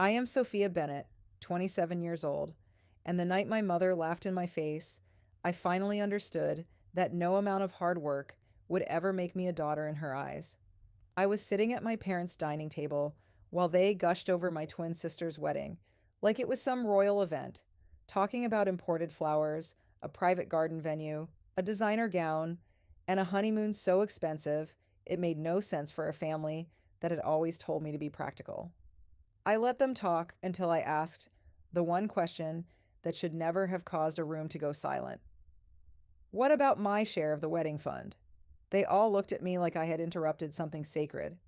I am Sophia Bennett, 27 years old, and the night my mother laughed in my face, I finally understood that no amount of hard work would ever make me a daughter in her eyes. I was sitting at my parents' dining table while they gushed over my twin sister's wedding, like it was some royal event, talking about imported flowers, a private garden venue, a designer gown, and a honeymoon so expensive it made no sense for a family that had always told me to be practical. I let them talk until I asked the one question that should never have caused a room to go silent. What about my share of the wedding fund? They all looked at me like I had interrupted something sacred.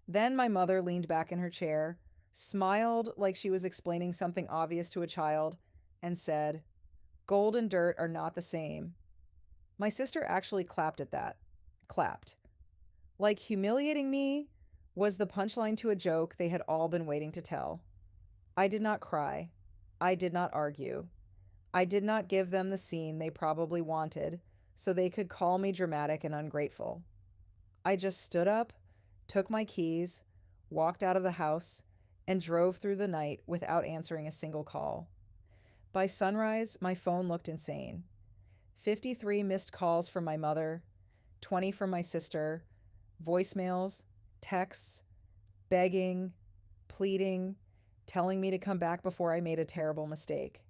Then my mother leaned back in her chair, smiled like she was explaining something obvious to a child, and said, "Gold and dirt are not the same." My sister actually clapped at that. Clapped. Like humiliating me was the punchline to a joke they had all been waiting to tell. I did not cry. I did not argue. I did not give them the scene they probably wanted so they could call me dramatic and ungrateful. I just stood up, took my keys, walked out of the house, and drove through the night without answering a single call. By sunrise, my phone looked insane. 53 missed calls from my mother, 20 from my sister, voicemails, texts, begging, pleading, telling me to come back before I made a terrible mistake.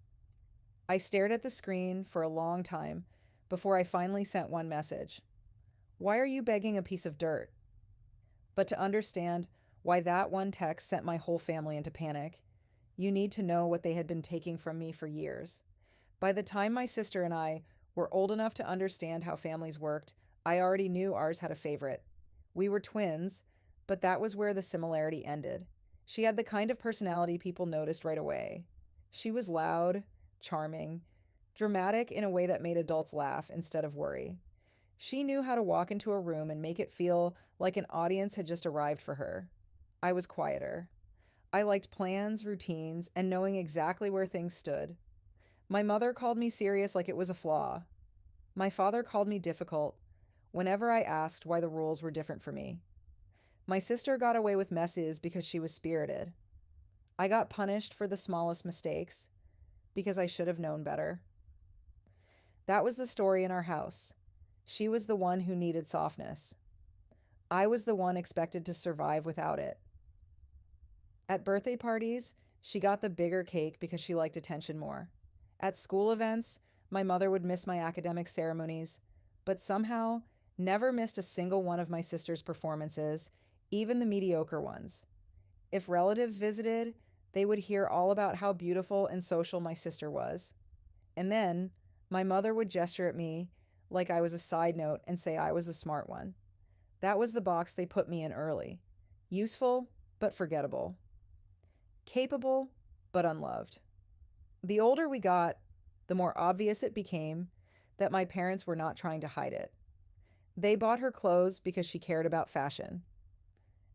I stared at the screen for a long time before I finally sent one message. Why are you begging a piece of dirt? But to understand why that one text sent my whole family into panic, you need to know what they had been taking from me for years. By the time my sister and I were old enough to understand how families worked, I already knew ours had a favorite. We were twins, but that was where the similarity ended. She had the kind of personality people noticed right away. She was loud, charming, dramatic in a way that made adults laugh instead of worry. She knew how to walk into a room and make it feel like an audience had just arrived for her. I was quieter. I liked plans, routines, and knowing exactly where things stood. My mother called me serious like it was a flaw. My father called me difficult whenever I asked why the rules were different for me. My sister got away with messes because she was spirited. I got punished for the smallest mistakes because I should have known better. That was the story in our house. She was the one who needed softness. I was the one expected to survive without it. At birthday parties, she got the bigger cake because she liked attention more. At school events, my mother would miss my academic ceremonies, but somehow never missed a single one of my sister's performances, even the mediocre ones. If relatives visited, they would hear all about how beautiful and social my sister was. And then my mother would gesture at me like I was a side note and say I was the smart one. That was the box they put me in early. Useful, but forgettable. Capable, but unloved. The older we got, the more obvious it became that my parents were not trying to hide it. They bought her clothes because she cared about fashion.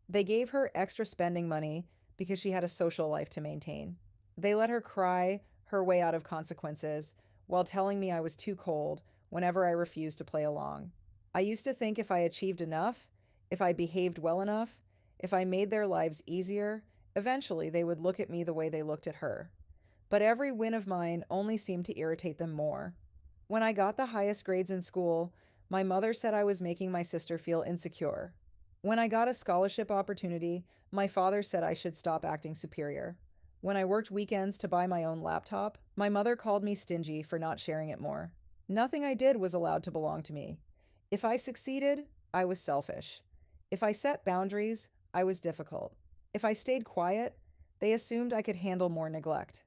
They gave her extra spending money because she had a social life to maintain. They let her cry her way out of consequences while telling me I was too cold whenever I refused to play along. I used to think if I achieved enough, if I behaved well enough, if I made their lives easier, eventually they would look at me the way they looked at her. But every win of mine only seemed to irritate them more. When I got the highest grades in school, my mother said I was making my sister feel insecure. When I got a scholarship opportunity, my father said I should stop acting superior. When I worked weekends to buy my own laptop, my mother called me stingy for not sharing it more. Nothing I did was allowed to belong to me. If I succeeded, I was selfish. If I set boundaries, I was difficult. If I stayed quiet, they assumed I could handle more neglect.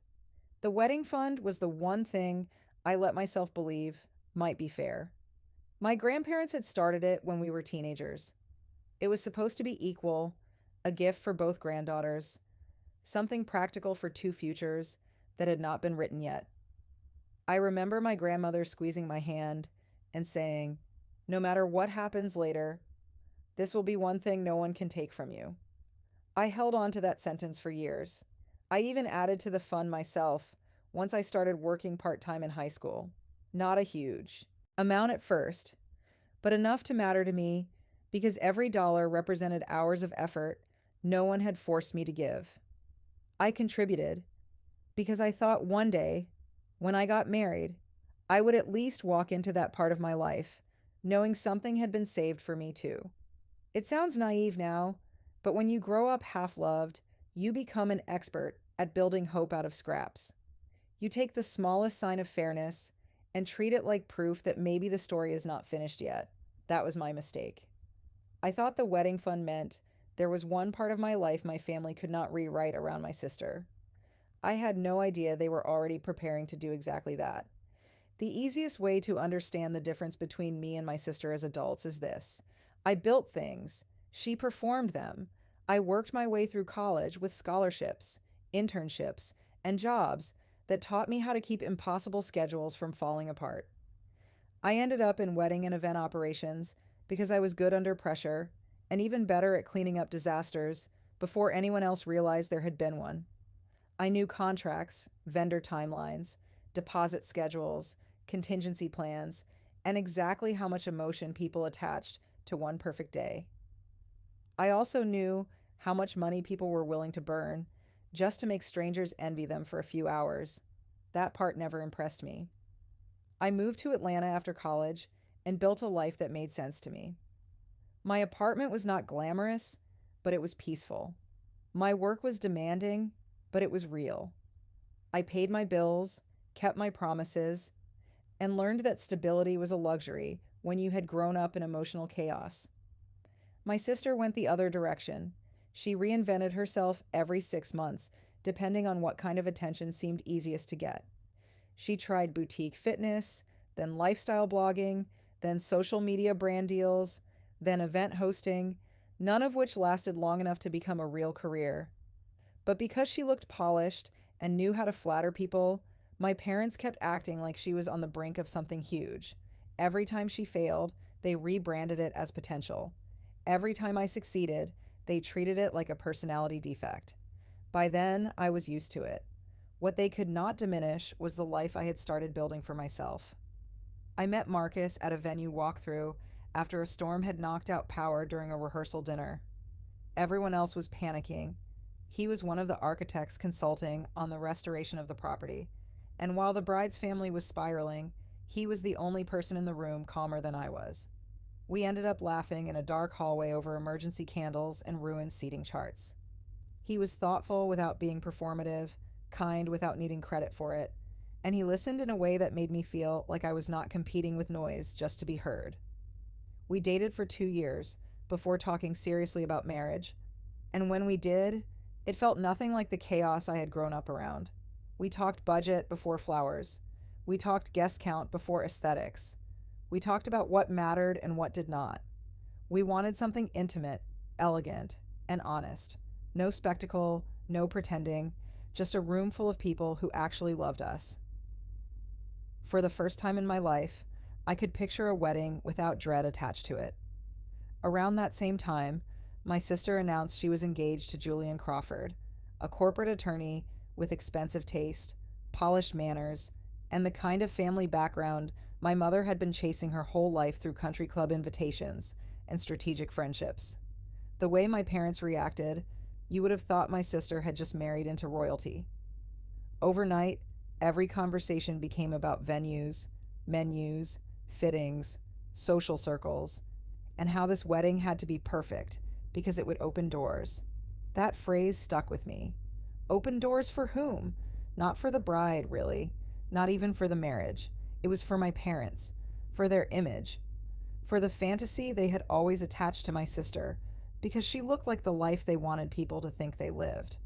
The wedding fund was the one thing I let myself believe might be fair. My grandparents had started it when we were teenagers. It was supposed to be equal, a gift for both granddaughters, something practical for two futures that had not been written yet. I remember my grandmother squeezing my hand and saying, "No matter what happens later, this will be one thing no one can take from you." I held on to that sentence for years. I even added to the fund myself once I started working part-time in high school. Not a huge amount at first, but enough to matter to me because every dollar represented hours of effort no one had forced me to give. I contributed because I thought one day, when I got married, I would at least walk into that part of my life, knowing something had been saved for me too. It sounds naive now, but when you grow up half loved, you become an expert at building hope out of scraps. You take the smallest sign of fairness and treat it like proof that maybe the story is not finished yet. That was my mistake. I thought the wedding fund meant there was one part of my life my family could not rewrite around my sister. I had no idea they were already preparing to do exactly that. The easiest way to understand the difference between me and my sister as adults is this: I built things, she performed them. I worked my way through college with scholarships, internships, and jobs that taught me how to keep impossible schedules from falling apart. I ended up in wedding and event operations because I was good under pressure and even better at cleaning up disasters before anyone else realized there had been one. I knew contracts, vendor timelines, deposit schedules, contingency plans, and exactly how much emotion people attached to one perfect day. I also knew how much money people were willing to burn just to make strangers envy them for a few hours. That part never impressed me. I moved to Atlanta after college and built a life that made sense to me. My apartment was not glamorous, but it was peaceful. My work was demanding, but it was real. I paid my bills, kept my promises, and learned that stability was a luxury when you had grown up in emotional chaos. My sister went the other direction. She reinvented herself every 6 months, depending on what kind of attention seemed easiest to get. She tried boutique fitness, then lifestyle blogging, then social media brand deals, then event hosting, none of which lasted long enough to become a real career. But because she looked polished and knew how to flatter people, my parents kept acting like she was on the brink of something huge. Every time she failed, they rebranded it as potential. Every time I succeeded, they treated it like a personality defect. By then, I was used to it. What they could not diminish was the life I had started building for myself. I met Marcus at a venue walkthrough after a storm had knocked out power during a rehearsal dinner. Everyone else was panicking. He was one of the architects consulting on the restoration of the property, and while the bride's family was spiraling, he was the only person in the room calmer than I was. We ended up laughing in a dark hallway over emergency candles and ruined seating charts. He was thoughtful without being performative, kind without needing credit for it, and he listened in a way that made me feel like I was not competing with noise just to be heard. We dated for 2 years before talking seriously about marriage, and when we did, it felt nothing like the chaos I had grown up around. We talked budget before flowers. We talked guest count before aesthetics. We talked about what mattered and what did not. We wanted something intimate, elegant, and honest. No spectacle, no pretending, just a room full of people who actually loved us. For the first time in my life, I could picture a wedding without dread attached to it. Around that same time, my sister announced she was engaged to Julian Crawford, a corporate attorney with expensive taste, polished manners, and the kind of family background my mother had been chasing her whole life through country club invitations and strategic friendships. The way my parents reacted, you would have thought my sister had just married into royalty. Overnight, every conversation became about venues, menus, fittings, social circles, and how this wedding had to be perfect because it would open doors. That phrase stuck with me. Open doors for whom? Not for the bride, really. Not even for the marriage. It was for my parents, for their image, for the fantasy they had always attached to my sister, because she looked like the life they wanted people to think they lived.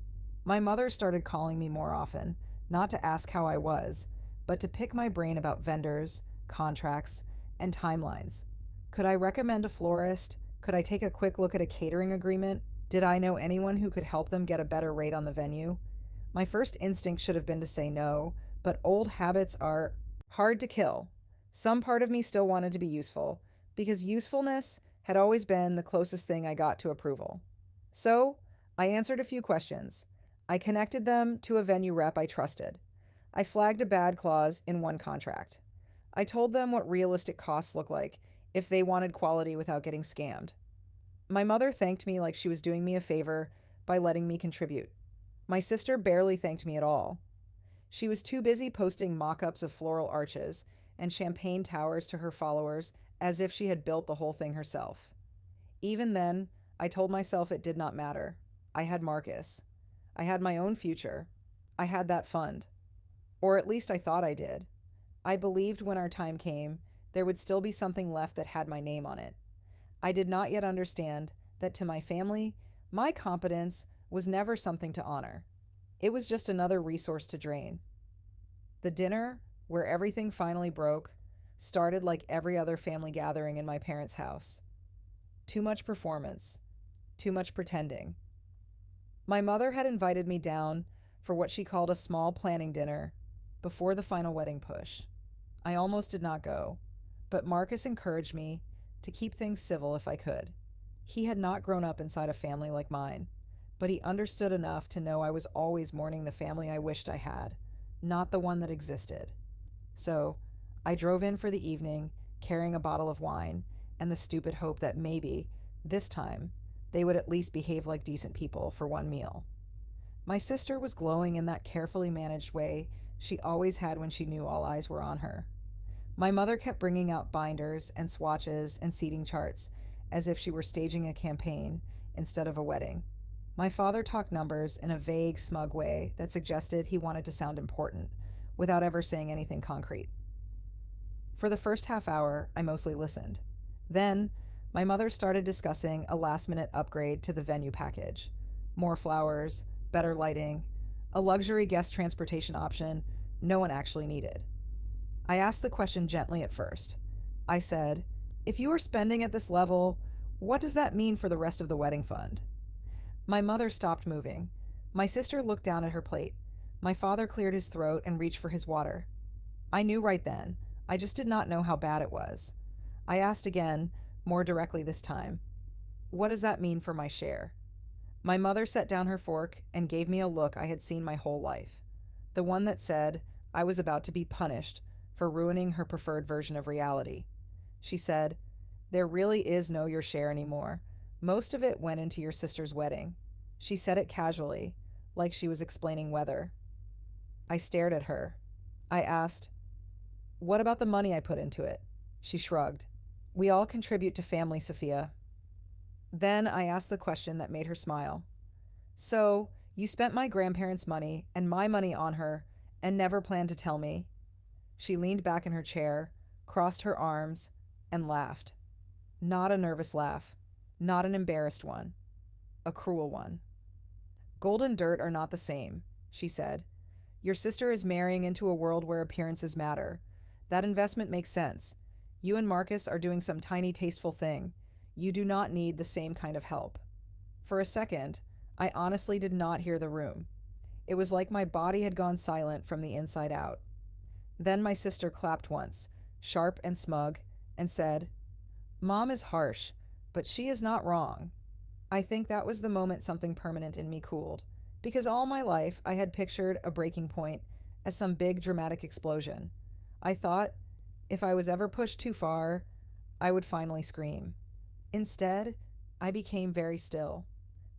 My mother started calling me more often, not to ask how I was, but to pick my brain about vendors, contracts, and timelines. Could I recommend a florist? Could I take a quick look at a catering agreement? Did I know anyone who could help them get a better rate on the venue? My first instinct should have been to say no, but old habits are hard to kill. Some part of me still wanted to be useful, because usefulness had always been the closest thing I got to approval. So, I answered a few questions. I connected them to a venue rep I trusted. I flagged a bad clause in one contract. I told them what realistic costs look like if they wanted quality without getting scammed. My mother thanked me like she was doing me a favor by letting me contribute. My sister barely thanked me at all. She was too busy posting mock ups of floral arches and champagne towers to her followers as if she had built the whole thing herself. Even then, I told myself it did not matter. I had Marcus. I had my own future. I had that fund. Or at least I thought I did. I believed when our time came, there would still be something left that had my name on it. I did not yet understand that to my family, my competence was never something to honor. It was just another resource to drain. The dinner, where everything finally broke, started like every other family gathering in my parents' house. Too much performance, too much pretending. My mother had invited me down for what she called a small planning dinner before the final wedding push. I almost did not go, but Marcus encouraged me to keep things civil if I could. He had not grown up inside a family like mine, but he understood enough to know I was always mourning the family I wished I had, not the one that existed. So, I drove in for the evening, carrying a bottle of wine and the stupid hope that maybe, this time, they would at least behave like decent people for one meal. My sister was glowing in that carefully managed way she always had when she knew all eyes were on her. My mother kept bringing out binders and swatches and seating charts as if she were staging a campaign instead of a wedding. My father talked numbers in a vague, smug way that suggested he wanted to sound important, without ever saying anything concrete. For the first half hour, I mostly listened. Then, my mother started discussing a last-minute upgrade to the venue package. More flowers, better lighting, a luxury guest transportation option no one actually needed. I asked the question gently at first. I said, "If you are spending at this level, what does that mean for the rest of the wedding fund?" My mother stopped moving. My sister looked down at her plate. My father cleared his throat and reached for his water. I knew right then. I just did not know how bad it was. I asked again, more directly this time, "What does that mean for my share?" My mother set down her fork and gave me a look I had seen my whole life. The one that said I was about to be punished for ruining her preferred version of reality. She said, "There really is no your share anymore. Most of it went into your sister's wedding." She said it casually, like she was explaining weather. I stared at her. I asked, "What about the money I put into it?" She shrugged. "We all contribute to family, Sophia." Then I asked the question that made her smile. "So, you spent my grandparents' money and my money on her and never planned to tell me?" She leaned back in her chair, crossed her arms, and laughed. Not a nervous laugh, not an embarrassed one, a cruel one. "Gold and dirt are not the same," she said. "Your sister is marrying into a world where appearances matter. That investment makes sense. You and Marcus are doing some tiny tasteful thing. You do not need the same kind of help." For a second, I honestly did not hear the room. It was like my body had gone silent from the inside out. Then my sister clapped once, sharp and smug, and said, "Mom is harsh, but she is not wrong." I think that was the moment something permanent in me cooled, because all my life I had pictured a breaking point as some big dramatic explosion. I thought, if I was ever pushed too far, I would finally scream. Instead, I became very still.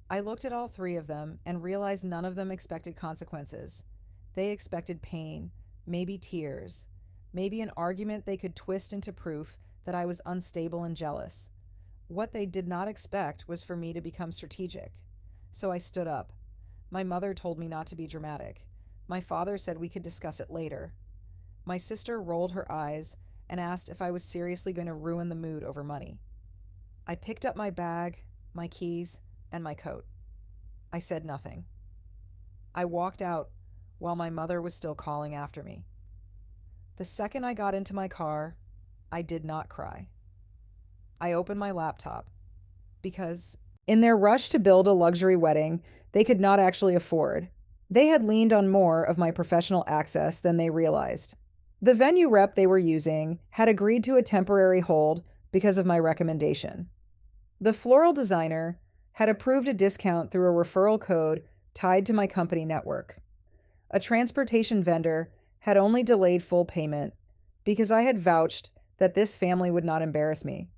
I looked at all three of them and realized none of them expected consequences. They expected pain, maybe tears, maybe an argument they could twist into proof that I was unstable and jealous. What they did not expect was for me to become strategic. So I stood up. My mother told me not to be dramatic. My father said we could discuss it later. My sister rolled her eyes and asked if I was seriously going to ruin the mood over money. I picked up my bag, my keys, and my coat. I said nothing. I walked out while my mother was still calling after me. The second I got into my car, I did not cry. I opened my laptop because, in their rush to build a luxury wedding they could not actually afford, they had leaned on more of my professional access than they realized. The venue rep they were using had agreed to a temporary hold because of my recommendation. The floral designer had approved a discount through a referral code tied to my company network. A transportation vendor had only delayed full payment because I had vouched that this family would not embarrass me.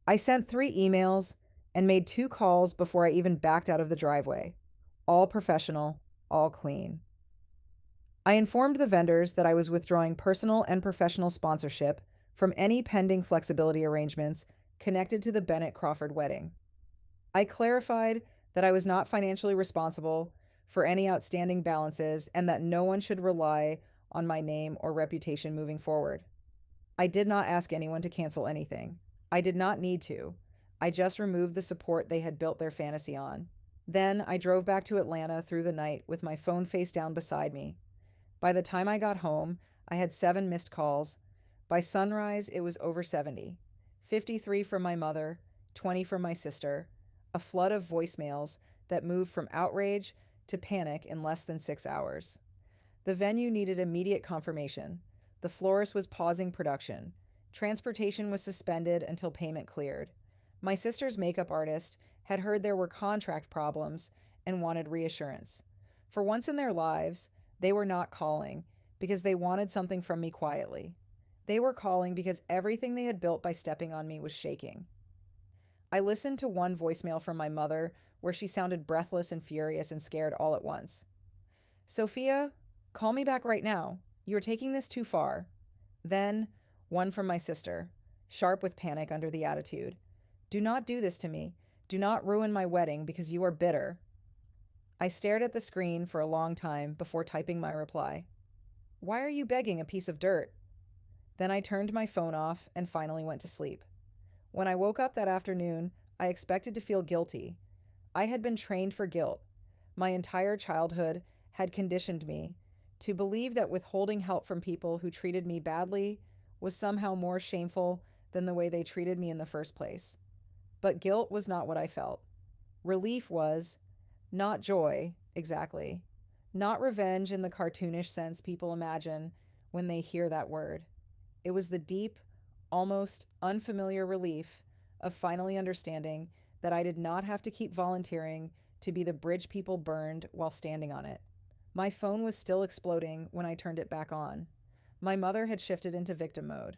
I sent 3 emails and made 2 calls before I even backed out of the driveway. all professional, all clean. I informed the vendors that I was withdrawing personal and professional sponsorship from any pending flexibility arrangements connected to the Bennett Crawford wedding. I clarified that I was not financially responsible for any outstanding balances and that no one should rely on my name or reputation moving forward. I did not ask anyone to cancel anything. I did not need to. I just removed the support they had built their fantasy on. Then I drove back to Atlanta through the night with my phone face down beside me. By the time I got home, I had 7 missed calls. By sunrise, it was over 70. 53 from my mother, 20 from my sister, a flood of voicemails that moved from outrage to panic in less than 6 hours. The venue needed immediate confirmation. The florist was pausing production. Transportation was suspended until payment cleared. My sister's makeup artist had heard there were contract problems and wanted reassurance. For once in their lives, they were not calling because they wanted something from me quietly. They were calling because everything they had built by stepping on me was shaking. I listened to one voicemail from my mother where she sounded breathless and furious and scared all at once. Sophia, call me back right now. You're taking this too far. Then, one from my sister, sharp with panic under the attitude. Do not do this to me. Do not ruin my wedding because you are bitter. I stared at the screen for a long time before typing my reply. Why are you begging a piece of dirt? Then I turned my phone off and finally went to sleep. When I woke up that afternoon, I expected to feel guilty. I had been trained for guilt. My entire childhood had conditioned me to believe that withholding help from people who treated me badly was somehow more shameful than the way they treated me in the first place. But guilt was not what I felt. Relief was, not joy, exactly. Not revenge in the cartoonish sense people imagine when they hear that word. It was the deep, almost unfamiliar relief of finally understanding that I did not have to keep volunteering to be the bridge people burned while standing on it. My phone was still exploding when I turned it back on. My mother had shifted into victim mode.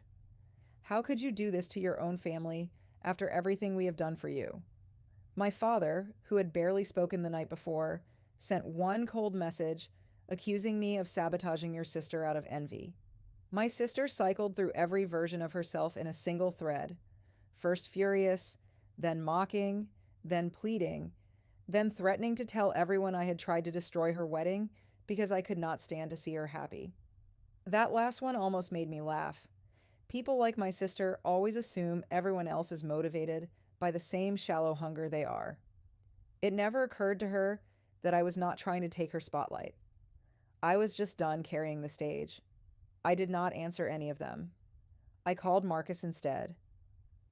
How could you do this to your own family after everything we have done for you? My father, who had barely spoken the night before, sent one cold message accusing me of sabotaging your sister out of envy. My sister cycled through every version of herself in a single thread, first furious, then mocking, then pleading, then threatening to tell everyone I had tried to destroy her wedding because I could not stand to see her happy. That last one almost made me laugh. People like my sister always assume everyone else is motivated by the same shallow hunger they are. It never occurred to her that I was not trying to take her spotlight. I was just done carrying the stage. I did not answer any of them. I called Marcus instead.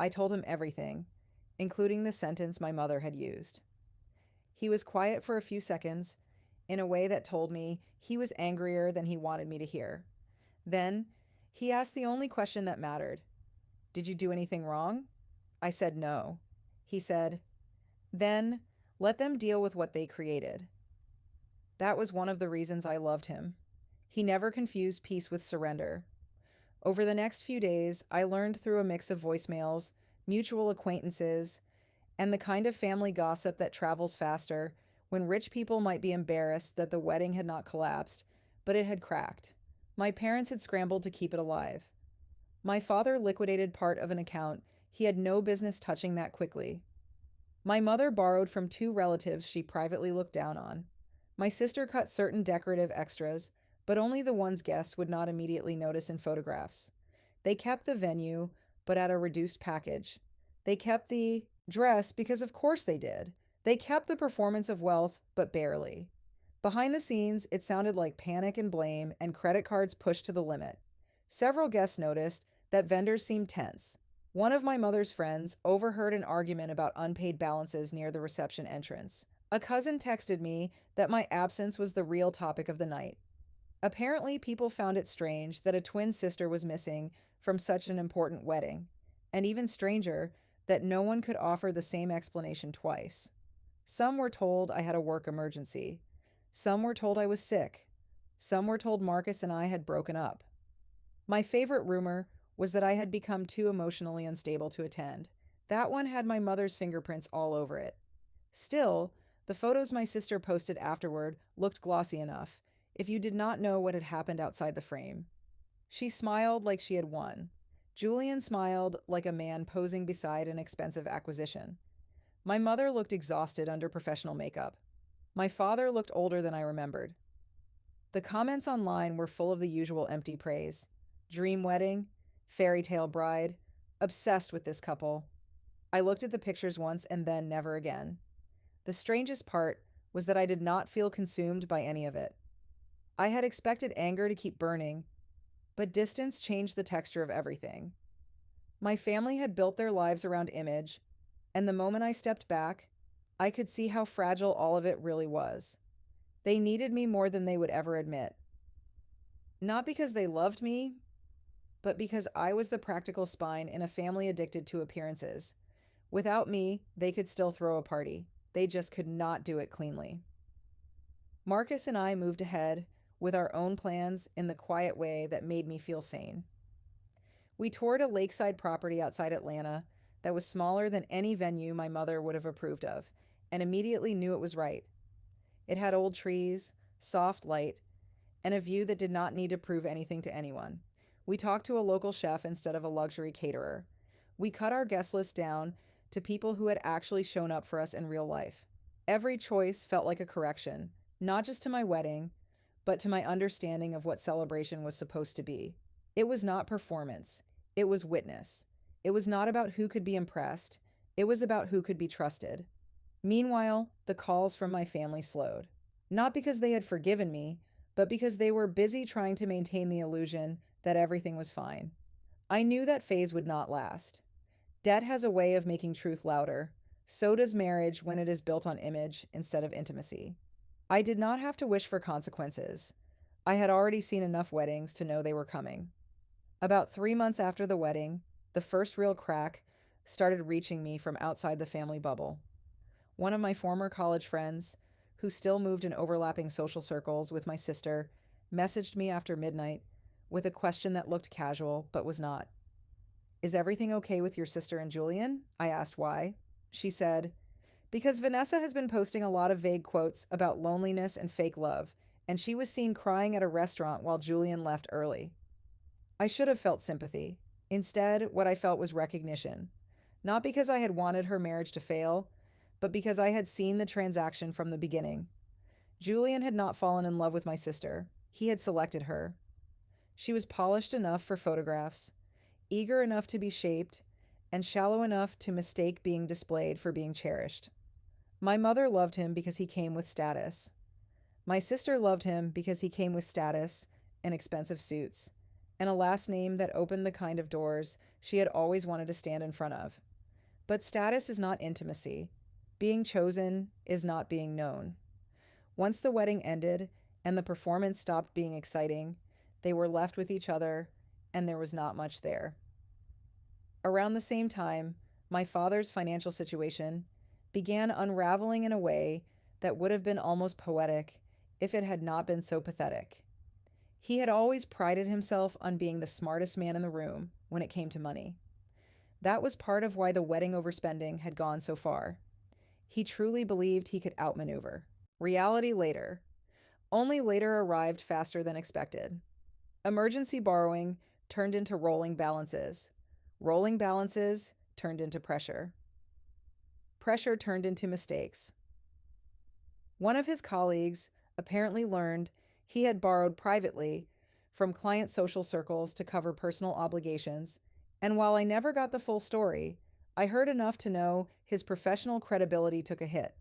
I told him everything, including the sentence my mother had used. He was quiet for a few seconds, in a way that told me he was angrier than he wanted me to hear. Then, he asked the only question that mattered. Did you do anything wrong? I said no. He said, then let them deal with what they created. That was one of the reasons I loved him. He never confused peace with surrender. Over the next few days, I learned through a mix of voicemails, mutual acquaintances, and the kind of family gossip that travels faster when rich people might be embarrassed that the wedding had not collapsed, but it had cracked. My parents had scrambled to keep it alive. My father liquidated part of an account he had no business touching that quickly. My mother borrowed from 2 relatives she privately looked down on. My sister cut certain decorative extras, but only the ones guests would not immediately notice in photographs. They kept the venue, but at a reduced package. They kept the dress because of course they did. They kept the performance of wealth, but barely. Behind the scenes, it sounded like panic and blame and credit cards pushed to the limit. Several guests noticed that vendors seemed tense. One of my mother's friends overheard an argument about unpaid balances near the reception entrance. A cousin texted me that my absence was the real topic of the night. Apparently, people found it strange that a twin sister was missing from such an important wedding, and even stranger that no one could offer the same explanation twice. Some were told I had a work emergency. Some were told I was sick. Some were told Marcus and I had broken up. My favorite rumor was that I had become too emotionally unstable to attend. That one had my mother's fingerprints all over it. Still, The photos my sister posted afterward looked glossy enough if you did not know what had happened outside the frame. She smiled like she had won. Julian smiled like a man posing beside an expensive acquisition. My mother looked exhausted under professional makeup. My father looked older than I remembered. The comments online were full of the usual empty praise. Dream wedding, fairy tale bride, obsessed with this couple. I looked at the pictures once and then never again. The strangest part was that I did not feel consumed by any of it. I had expected anger to keep burning, but distance changed the texture of everything. My family had built their lives around image, and the moment I stepped back, I could see how fragile all of it really was. They needed me more than they would ever admit. Not because they loved me, but because I was the practical spine in a family addicted to appearances. Without me, they could still throw a party. They just could not do it cleanly. Marcus and I moved ahead with our own plans in the quiet way that made me feel sane. We toured a lakeside property outside Atlanta that was smaller than any venue my mother would have approved of, and immediately knew it was right. It had old trees, soft light, and a view that did not need to prove anything to anyone. We talked to a local chef instead of a luxury caterer. We cut our guest list down to people who had actually shown up for us in real life. Every choice felt like a correction, not just to my wedding, but to my understanding of what celebration was supposed to be. It was not performance, it was witness. It was not about who could be impressed, it was about who could be trusted. Meanwhile, the calls from my family slowed. Not because they had forgiven me, but because they were busy trying to maintain the illusion that everything was fine. I knew that phase would not last. Debt has a way of making truth louder. So does marriage when it is built on image instead of intimacy. I did not have to wish for consequences. I had already seen enough weddings to know they were coming. About 3 months after the wedding, the first real crack started reaching me from outside the family bubble. One of my former college friends, who still moved in overlapping social circles with my sister, messaged me after midnight with a question that looked casual but was not. "Is everything okay with your sister and Julian?" I asked why. She said, "Because Vanessa has been posting a lot of vague quotes about loneliness and fake love, and she was seen crying at a restaurant while Julian left early." I should have felt sympathy. Instead, what I felt was recognition. Not because I had wanted her marriage to fail, but because I had seen the transaction from the beginning. Julian had not fallen in love with my sister. He had selected her. She was polished enough for photographs, eager enough to be shaped, and shallow enough to mistake being displayed for being cherished. My mother loved him because he came with status. My sister loved him because he came with status and expensive suits, and a last name that opened the kind of doors she had always wanted to stand in front of. But status is not intimacy. Being chosen is not being known. Once the wedding ended and the performance stopped being exciting, they were left with each other, and there was not much there. Around the same time, my father's financial situation began unraveling in a way that would have been almost poetic if it had not been so pathetic. He had always prided himself on being the smartest man in the room when it came to money. That was part of why the wedding overspending had gone so far. He truly believed he could outmaneuver. Reality later. Only later arrived faster than expected. Emergency borrowing turned into rolling balances. Rolling balances turned into pressure. Pressure turned into mistakes. One of his colleagues apparently learned he had borrowed privately from client social circles to cover personal obligations, and while I never got the full story, I heard enough to know his professional credibility took a hit.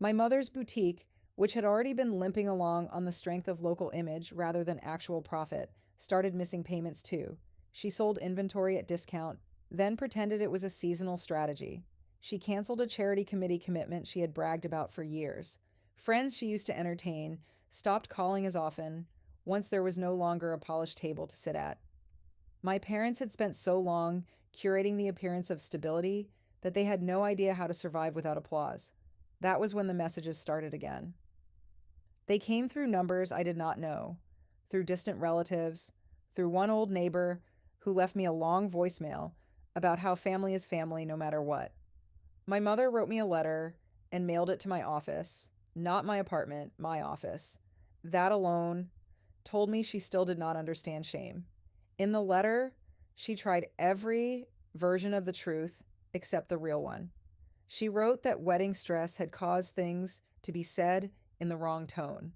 My mother's boutique, which had already been limping along on the strength of local image rather than actual profit, started missing payments too. She sold inventory at discount, then pretended it was a seasonal strategy. She canceled a charity committee commitment she had bragged about for years. Friends she used to entertain stopped calling as often once there was no longer a polished table to sit at. My parents had spent so long curating the appearance of stability that they had no idea how to survive without applause. That was when the messages started again. They came through numbers I did not know, through distant relatives, through one old neighbor who left me a long voicemail about how family is family no matter what. My mother wrote me a letter and mailed it to my office. Not my apartment, my office. That alone told me she still did not understand shame. In the letter, she tried every version of the truth except the real one. She wrote that wedding stress had caused things to be said in the wrong tone.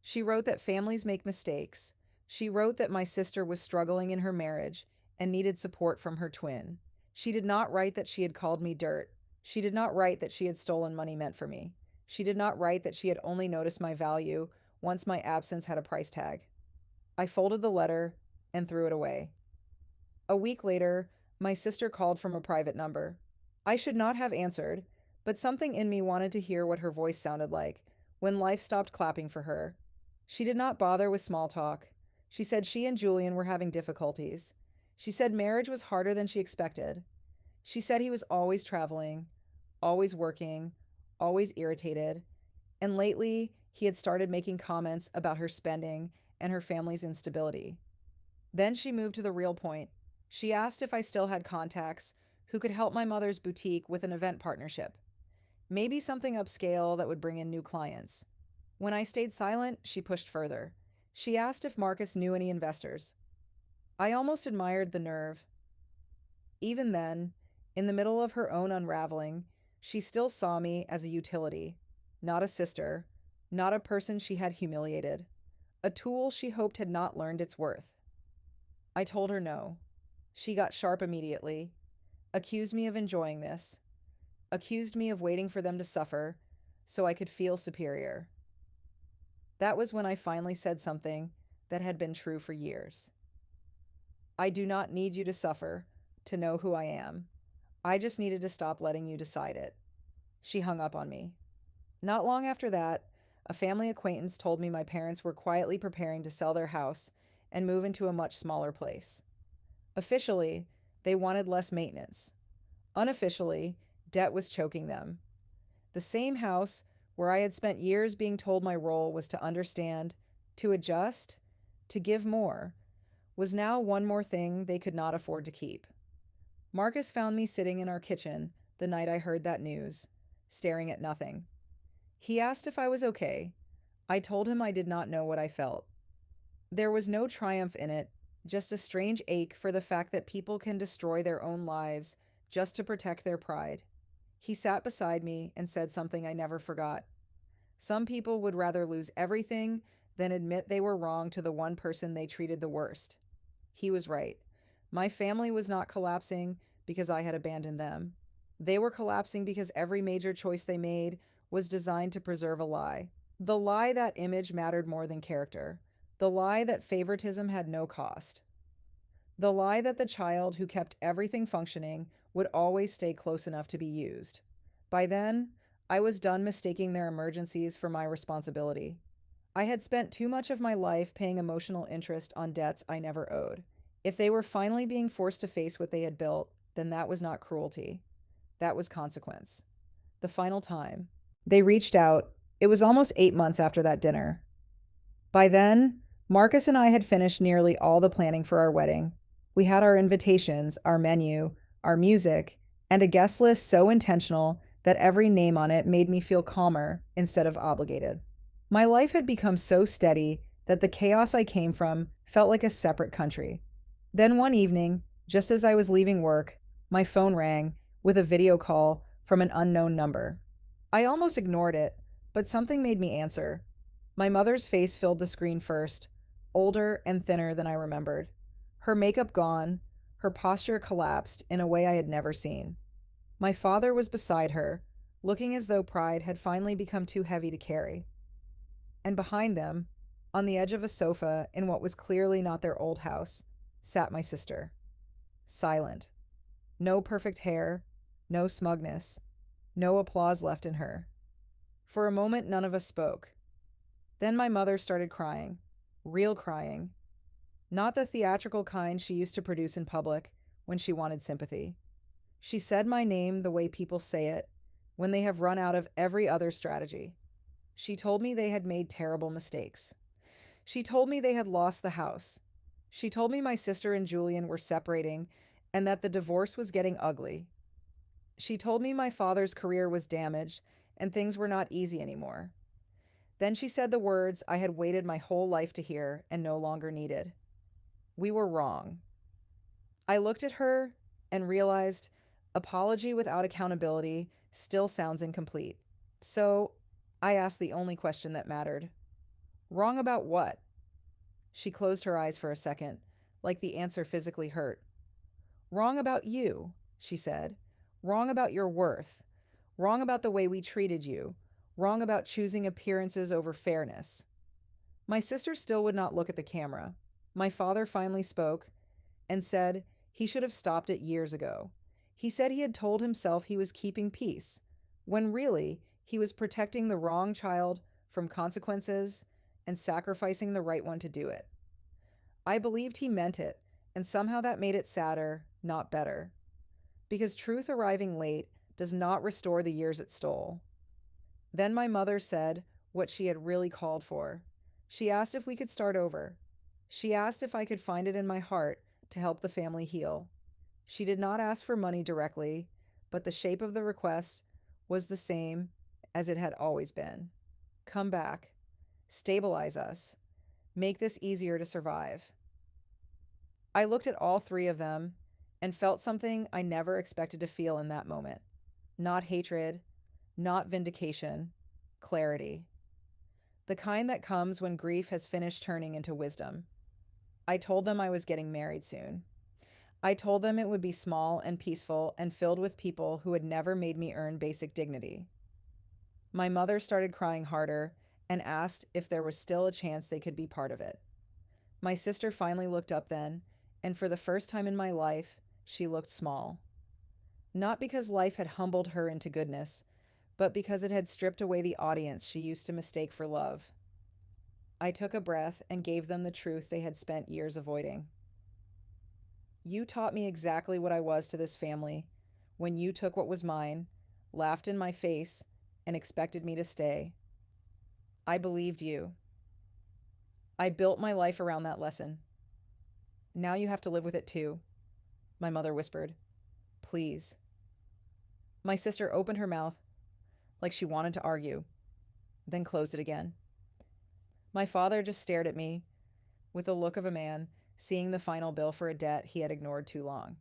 She wrote that families make mistakes. She wrote that my sister was struggling in her marriage and needed support from her twin. She did not write that she had called me dirt. She did not write that she had stolen money meant for me. She did not write that she had only noticed my value once my absence had a price tag. I folded the letter and threw it away. A week later, my sister called from a private number. I should not have answered, but something in me wanted to hear what her voice sounded like when life stopped clapping for her. She did not bother with small talk. She said she and Julian were having difficulties. She said marriage was harder than she expected. She said he was always traveling, always working, always irritated, and lately he had started making comments about her spending and her family's instability. Then she moved to the real point. She asked if I still had contacts who could help my mother's boutique with an event partnership. Maybe something upscale that would bring in new clients. When I stayed silent, she pushed further. She asked if Marcus knew any investors. I almost admired the nerve. Even then, in the middle of her own unraveling, she still saw me as a utility, not a sister, not a person she had humiliated, a tool she hoped had not learned its worth. I told her no. She got sharp immediately, accused me of enjoying this, accused me of waiting for them to suffer so I could feel superior. That was when I finally said something that had been true for years. I do not need you to suffer to know who I am. I just needed to stop letting you decide it. She hung up on me. Not long after that, a family acquaintance told me my parents were quietly preparing to sell their house and move into a much smaller place. Officially, they wanted less maintenance. Unofficially, debt was choking them. The same house where I had spent years being told my role was to understand, to adjust, to give more, was now one more thing they could not afford to keep. Marcus found me sitting in our kitchen the night I heard that news, staring at nothing. He asked if I was okay. I told him I did not know what I felt. There was no triumph in it, just a strange ache for the fact that people can destroy their own lives just to protect their pride. He sat beside me and said something I never forgot. Some people would rather lose everything than admit they were wrong to the one person they treated the worst. He was right. My family was not collapsing because I had abandoned them. They were collapsing because every major choice they made was designed to preserve a lie. The lie that image mattered more than character. The lie that favoritism had no cost. The lie that the child who kept everything functioning would always stay close enough to be used. By then, I was done mistaking their emergencies for my responsibility. I had spent too much of my life paying emotional interest on debts I never owed. If they were finally being forced to face what they had built, then that was not cruelty. That was consequence. The final time. They reached out. It was almost 8 months after that dinner. By then, Marcus and I had finished nearly all the planning for our wedding. We had our invitations, our menu, our music, and a guest list so intentional that every name on it made me feel calmer instead of obligated. My life had become so steady that the chaos I came from felt like a separate country. Then one evening, just as I was leaving work, my phone rang with a video call from an unknown number. I almost ignored it, but something made me answer. My mother's face filled the screen first, older and thinner than I remembered. Her makeup gone, her posture collapsed in a way I had never seen. My father was beside her, looking as though pride had finally become too heavy to carry. And behind them, on the edge of a sofa in what was clearly not their old house, sat my sister. Silent. No perfect hair, no smugness, no applause left in her. For a moment, none of us spoke. Then my mother started crying. Real crying. Not the theatrical kind she used to produce in public when she wanted sympathy. She said my name the way people say it when they have run out of every other strategy. She told me they had made terrible mistakes. She told me they had lost the house. She told me my sister and Julian were separating and that the divorce was getting ugly. She told me my father's career was damaged and things were not easy anymore. Then she said the words I had waited my whole life to hear and no longer needed. We were wrong. I looked at her and realized apology without accountability still sounds incomplete. So I asked the only question that mattered. Wrong about what? She closed her eyes for a second, like the answer physically hurt. Wrong about you, she said. Wrong about your worth. Wrong about the way we treated you. Wrong about choosing appearances over fairness. My sister still would not look at the camera. My father finally spoke and said he should have stopped it years ago. He said he had told himself he was keeping peace, when really he was protecting the wrong child from consequences and sacrificing the right one to do it. I believed he meant it, and somehow that made it sadder, not better. Because truth arriving late does not restore the years it stole. Then my mother said what she had really called for. She asked if we could start over. She asked if I could find it in my heart to help the family heal. She did not ask for money directly, but the shape of the request was the same as it had always been. Come back. Stabilize us. Make this easier to survive. I looked at all three of them and felt something I never expected to feel in that moment. Not hatred, not vindication, clarity. The kind that comes when grief has finished turning into wisdom. I told them I was getting married soon. I told them it would be small and peaceful and filled with people who had never made me earn basic dignity. My mother started crying harder and asked if there was still a chance they could be part of it. My sister finally looked up then, and for the first time in my life, she looked small. Not because life had humbled her into goodness, but because it had stripped away the audience she used to mistake for love. I took a breath and gave them the truth they had spent years avoiding. You taught me exactly what I was to this family when you took what was mine, laughed in my face, and expected me to stay. I believed you. I built my life around that lesson. Now you have to live with it too, my mother whispered. Please. My sister opened her mouth like she wanted to argue, then closed it again. My father just stared at me with the look of a man seeing the final bill for a debt he had ignored too long.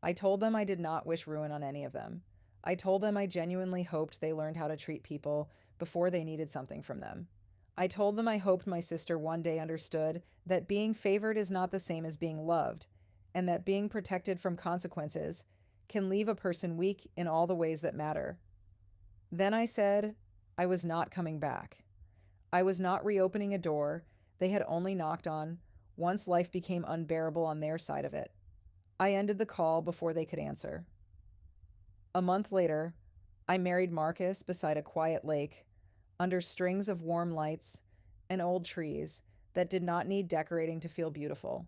I told them I did not wish ruin on any of them. I told them I genuinely hoped they learned how to treat people before they needed something from them. I told them I hoped my sister one day understood that being favored is not the same as being loved, and that being protected from consequences can leave a person weak in all the ways that matter. Then I said I was not coming back. I was not reopening a door they had only knocked on once life became unbearable on their side of it. I ended the call before they could answer. A month later, I married Marcus beside a quiet lake, under strings of warm lights and old trees that did not need decorating to feel beautiful.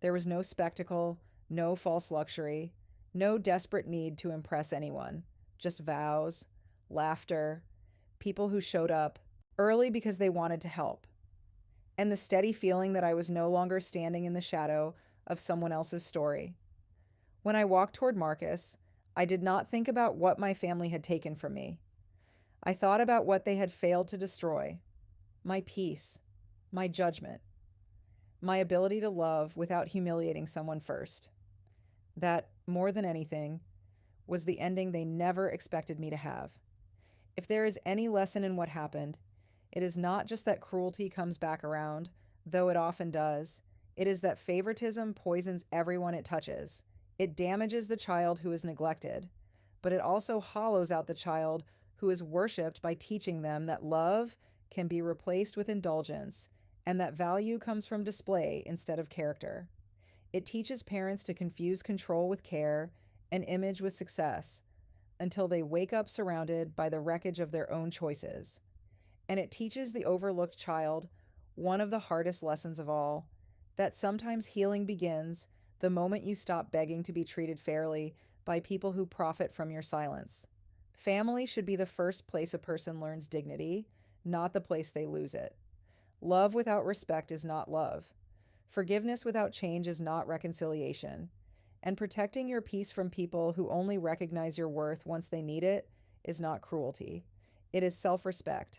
There was no spectacle, no false luxury, no desperate need to impress anyone, just vows, laughter, people who showed up early because they wanted to help, and the steady feeling that I was no longer standing in the shadow of someone else's story. When I walked toward Marcus, I did not think about what my family had taken from me. I thought about what they had failed to destroy: my peace, my judgment, my ability to love without humiliating someone first. That, more than anything, was the ending they never expected me to have. If there is any lesson in what happened, it is not just that cruelty comes back around, though it often does. It is that favoritism poisons everyone it touches. It damages the child who is neglected, but it also hollows out the child who is worshipped by teaching them that love can be replaced with indulgence and that value comes from display instead of character. It teaches parents to confuse control with care and image with success until they wake up surrounded by the wreckage of their own choices. And it teaches the overlooked child one of the hardest lessons of all, that sometimes healing begins the moment you stop begging to be treated fairly by people who profit from your silence. Family should be the first place a person learns dignity, not the place they lose it. Love without respect is not love. Forgiveness without change is not reconciliation. And protecting your peace from people who only recognize your worth once they need it is not cruelty. It is self respect.